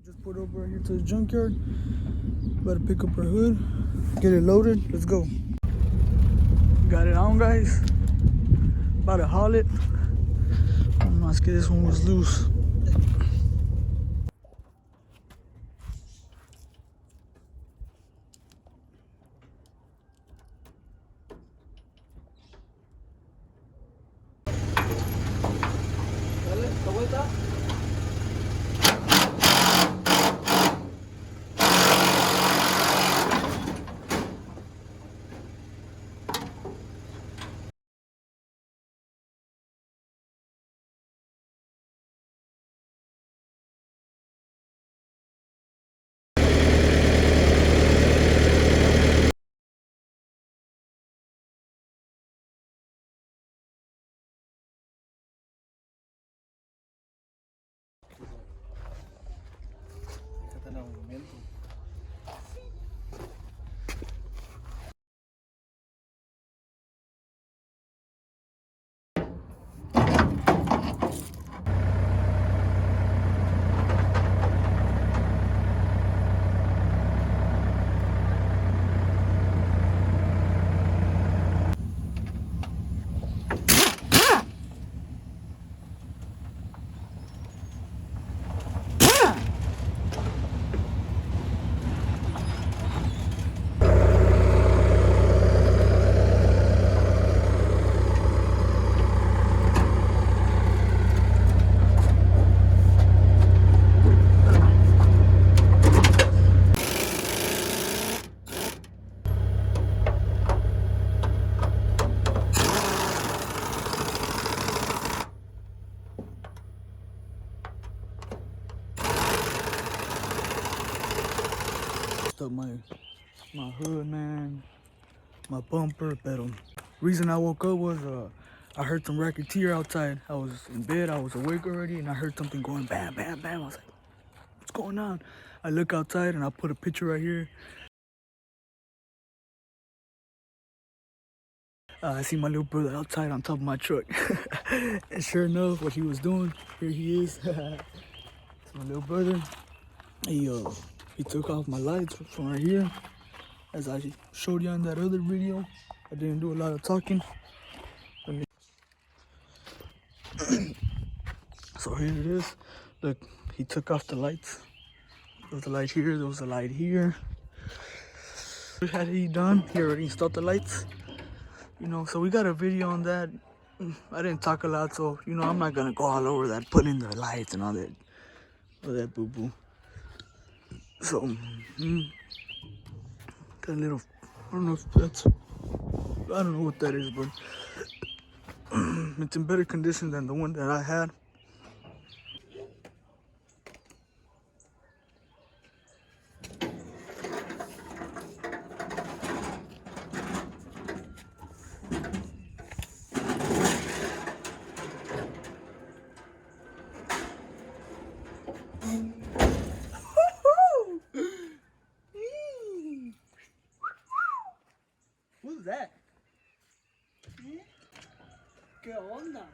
Just pulled over here to the junkyard. About to pick up our hood, get it loaded. Let's go. Got it on, guys. About to haul it. Let's get this one was loose. Stuck my hood, man, my bumper, but reason I woke up was I heard some racketeer outside. I was in bed, I was awake already, and I heard something going bam, bam, bam. I was like, what's going on? I look outside and I put a picture right here. I see my little brother outside on top of my truck. And sure enough, what he was doing, here he is. It's my little brother. He took off my lights from right here. As I showed you in that other video, I didn't do a lot of talking. So here it is. Look, he took off the lights. There was a light here, there was a light here. What had he done? He already installed the lights. You know, so we got a video on that. I didn't talk a lot, so you know, I'm not gonna go all over that, put in the lights and all that boo-boo. So, got a little, I don't know if that's, I don't know what that is, but it's in better condition than the one that I had. Who's that? ¿Qué onda?